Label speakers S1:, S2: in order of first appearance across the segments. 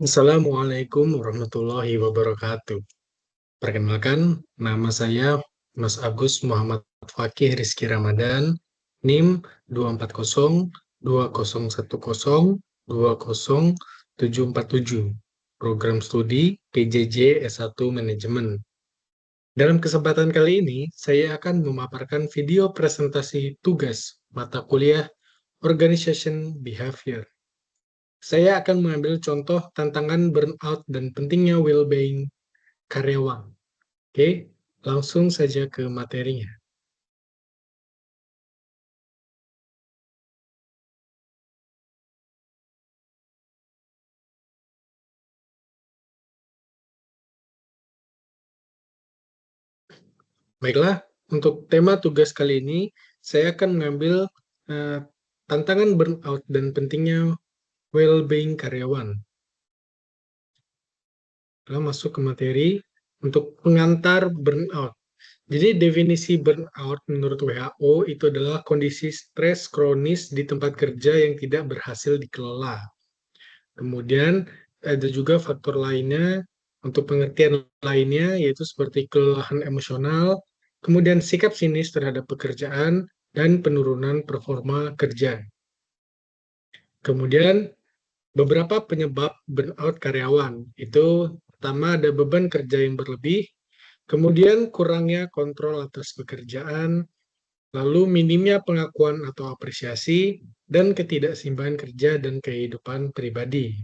S1: Assalamualaikum warahmatullahi wabarakatuh. Perkenalkan, nama saya Mas Agus Muhammad Fakih Rizky Ramadan, NIM 24020202077, Program Studi PJJ S1 Manajemen. Dalam kesempatan kali ini, saya akan memaparkan video presentasi tugas mata kuliah Organization Behavior. Saya akan mengambil contoh tantangan burnout dan pentingnya well-being karyawan. Oke, langsung saja ke materinya. Baiklah, untuk tema tugas kali ini, saya akan mengambil eh, tantangan burnout dan pentingnya well-being karyawan. Lalu masuk ke materi untuk pengantar burnout. Jadi definisi burnout menurut WHO itu adalah kondisi stres kronis di tempat kerja yang tidak berhasil dikelola. Kemudian ada juga faktor lainnya, untuk pengertian lainnya, yaitu seperti kelelahan emosional, kemudian sikap sinis terhadap pekerjaan, dan penurunan performa kerja. Kemudian beberapa penyebab burnout karyawan, itu pertama ada beban kerja yang berlebih, kemudian kurangnya kontrol atas pekerjaan, lalu minimnya pengakuan atau apresiasi, dan ketidakseimbangan kerja dan kehidupan pribadi.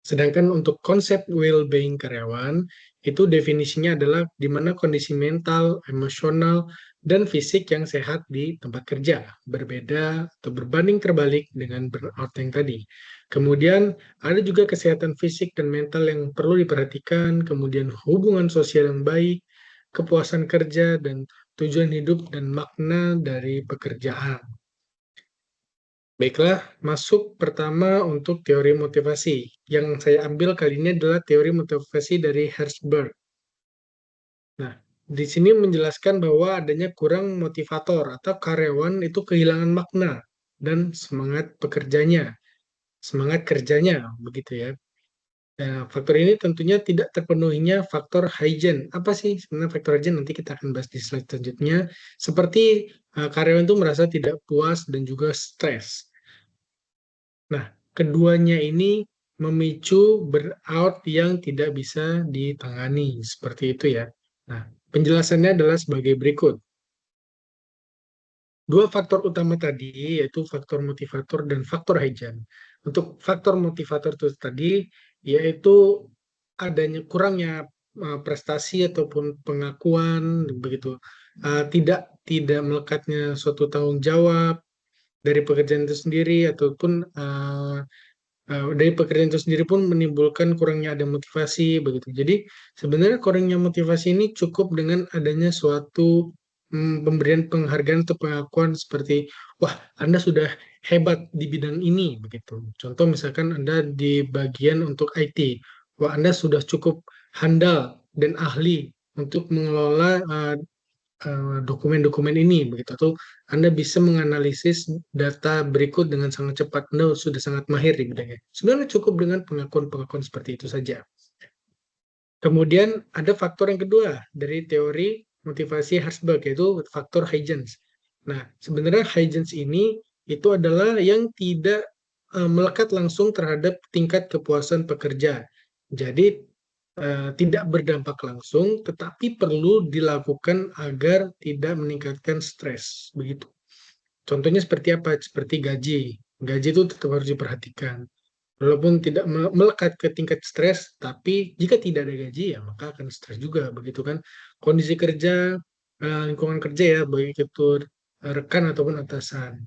S1: Sedangkan untuk konsep well-being karyawan, itu definisinya adalah di mana kondisi mental, emosional, dan fisik yang sehat di tempat kerja, berbeda atau berbanding terbalik dengan burnout yang tadi. Kemudian ada juga kesehatan fisik dan mental yang perlu diperhatikan, kemudian hubungan sosial yang baik, kepuasan kerja, dan tujuan hidup dan makna dari pekerjaan. Baiklah, masuk pertama untuk teori motivasi. Yang saya ambil kali ini adalah teori motivasi dari Herzberg. Nah, di sini menjelaskan bahwa adanya kurang motivator atau karyawan itu kehilangan makna dan semangat kerjanya, begitu ya. Nah, faktor ini tentunya tidak terpenuhinya faktor hygiene. Apa sih sebenarnya faktor hygiene? Nanti kita akan bahas di slide selanjutnya. Seperti karyawan itu merasa tidak puas dan juga stres. Nah, keduanya ini memicu burnout yang tidak bisa ditangani, seperti itu ya. Nah, penjelasannya adalah sebagai berikut. Dua faktor utama tadi, yaitu faktor motivator dan faktor hygiene. Untuk faktor motivator itu tadi, yaitu adanya kurangnya prestasi ataupun pengakuan, begitu. Tidak melekatnya suatu tanggung jawab dari pekerjaan itu sendiri, ataupun dari pekerjaan itu sendiri pun menimbulkan kurangnya ada motivasi begitu. Jadi sebenarnya kurangnya motivasi ini cukup dengan adanya suatu pemberian penghargaan atau pengakuan seperti wah, Anda sudah hebat di bidang ini begitu. Contoh misalkan Anda di bagian untuk IT, wah Anda sudah cukup handal dan ahli untuk mengelola dokumen-dokumen ini begitu, atau Anda bisa menganalisis data berikut dengan sangat cepat. Anda sudah sangat mahir di bidangnya. Sebenarnya cukup dengan pengakuan-pengakuan seperti itu saja. Kemudian ada faktor yang kedua dari teori motivasi Herzberg, yaitu faktor Huygens. Nah, sebenarnya Huygens ini itu adalah yang tidak melekat langsung terhadap tingkat kepuasan pekerja. Jadi tidak berdampak langsung, tetapi perlu dilakukan agar tidak meningkatkan stres, begitu. Contohnya seperti apa? Seperti gaji. Gaji itu tetap harus diperhatikan. Walaupun tidak melekat ke tingkat stres, tapi jika tidak ada gaji, ya maka akan stres juga, begitu kan? Kondisi kerja, lingkungan kerja ya, baik itu rekan ataupun atasan.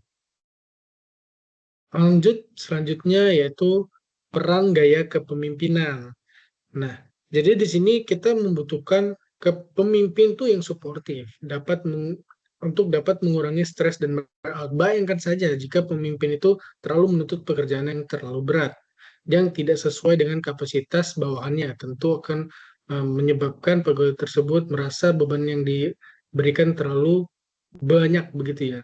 S1: Lanjut, selanjutnya yaitu peran gaya kepemimpinan. Nah, jadi di sini kita membutuhkan pemimpin tuh yang suportif, untuk dapat mengurangi stres dan burnout. Bayangkan saja jika pemimpin itu terlalu menuntut pekerjaan yang terlalu berat, yang tidak sesuai dengan kapasitas bawahannya, tentu akan menyebabkan pegawai tersebut merasa beban yang diberikan terlalu banyak begitu ya.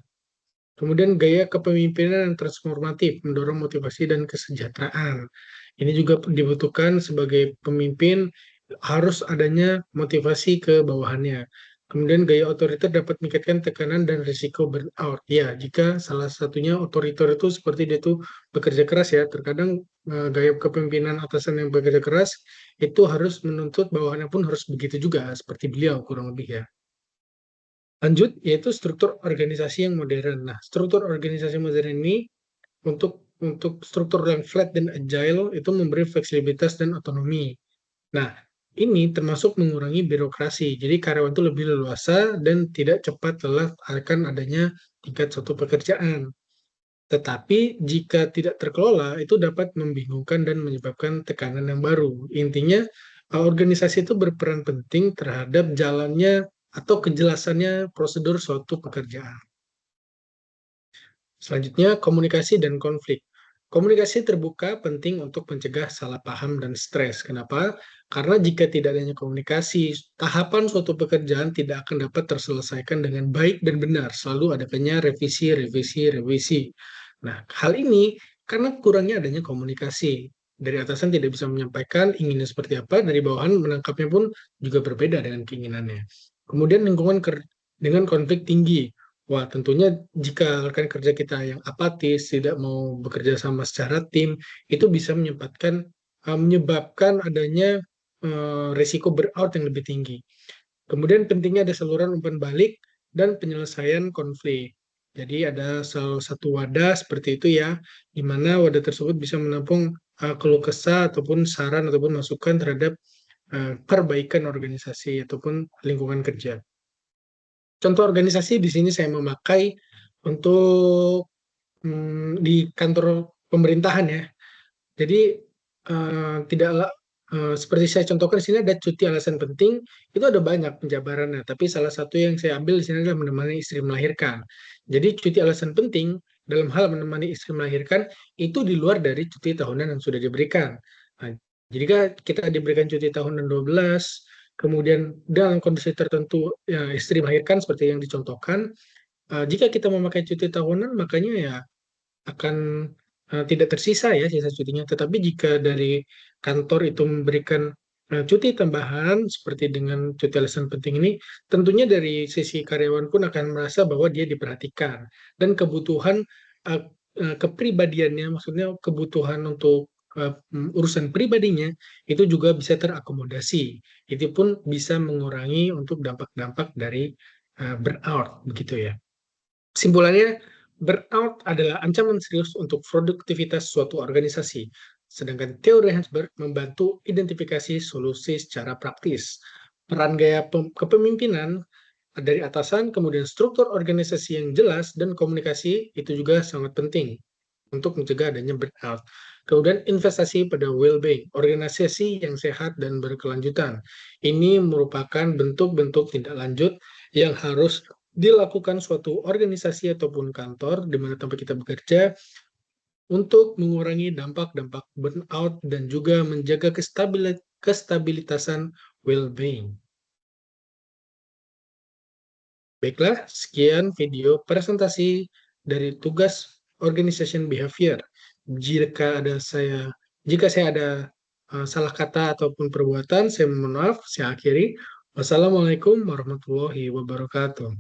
S1: Kemudian gaya kepemimpinan yang transformatif, mendorong motivasi dan kesejahteraan. Ini juga dibutuhkan sebagai pemimpin, harus adanya motivasi ke bawahannya. Kemudian gaya otoriter dapat meningkatkan tekanan dan risiko burnout. Ya, jika salah satunya otoriter itu seperti dia tuh bekerja keras ya. Terkadang gaya kepemimpinan atasan yang bekerja keras itu harus menuntut bawahannya pun harus begitu juga, seperti beliau kurang lebih ya. Lanjut, yaitu struktur organisasi yang modern. Nah, struktur organisasi modern ini untuk struktur yang flat dan agile itu memberi fleksibilitas dan otonomi. Nah, ini termasuk mengurangi birokrasi. Jadi karyawan itu lebih leluasa dan tidak cepat lelah akan adanya tingkat suatu pekerjaan. Tetapi jika tidak terkelola, itu dapat membingungkan dan menyebabkan tekanan yang baru. Intinya, organisasi itu berperan penting terhadap jalannya atau kejelasannya prosedur suatu pekerjaan. Selanjutnya, komunikasi dan konflik. Komunikasi terbuka penting untuk mencegah salah paham dan stres. Kenapa? Karena jika tidak adanya komunikasi, tahapan suatu pekerjaan tidak akan dapat terselesaikan dengan baik dan benar. Selalu adanya revisi, revisi, revisi. Nah, hal ini karena kurangnya adanya komunikasi. Dari atasan tidak bisa menyampaikan inginnya seperti apa, dari bawahan menangkapnya pun juga berbeda dengan keinginannya. Kemudian lingkungan dengan konflik tinggi. Wah, tentunya jika rekan kerja kita yang apatis, tidak mau bekerja sama secara tim, itu bisa menyebabkan adanya risiko burnout yang lebih tinggi. Kemudian pentingnya ada saluran umpan balik dan penyelesaian konflik. Jadi ada salah satu wadah seperti itu ya, di mana wadah tersebut bisa menampung keluh kesah ataupun saran ataupun masukan terhadap perbaikan organisasi ataupun lingkungan kerja. Contoh organisasi di sini saya memakai untuk di kantor pemerintahan ya. Jadi tidaklah seperti saya contohkan di sini ada cuti alasan penting, itu ada banyak penjabarannya, tapi salah satu yang saya ambil di sini adalah menemani istri melahirkan. Jadi cuti alasan penting dalam hal menemani istri melahirkan itu di luar dari cuti tahunan yang sudah diberikan. Nah, jika kita diberikan cuti tahunan 12, kemudian dalam kondisi tertentu ya, istri melahirkan seperti yang dicontohkan, jika kita memakai cuti tahunan makanya ya akan tidak tersisa ya sisa cutinya. Tetapi jika dari kantor itu memberikan cuti tambahan seperti dengan cuti alasan penting ini, tentunya dari sisi karyawan pun akan merasa bahwa dia diperhatikan dan kebutuhan kepribadiannya, maksudnya kebutuhan untuk urusan pribadinya itu juga bisa terakomodasi. Itu pun bisa mengurangi untuk dampak-dampak dari burnout begitu ya. Kesimpulannya, burnout adalah ancaman serius untuk produktivitas suatu organisasi, sedangkan teori Hansberg membantu identifikasi solusi secara praktis. Peran gaya kepemimpinan dari atasan, kemudian struktur organisasi yang jelas, dan komunikasi itu juga sangat penting untuk mencegah adanya burnout. Kemudian investasi pada well-being, organisasi yang sehat dan berkelanjutan. Ini merupakan bentuk-bentuk tindak lanjut yang harus dilakukan suatu organisasi ataupun kantor di mana tempat kita bekerja untuk mengurangi dampak-dampak burnout dan juga menjaga kestabilitasan well-being. Baiklah, sekian video presentasi dari tugas organization behavior. Jika saya ada salah kata ataupun perbuatan, saya mohon maaf, saya akhiri. Wassalamualaikum warahmatullahi wabarakatuh.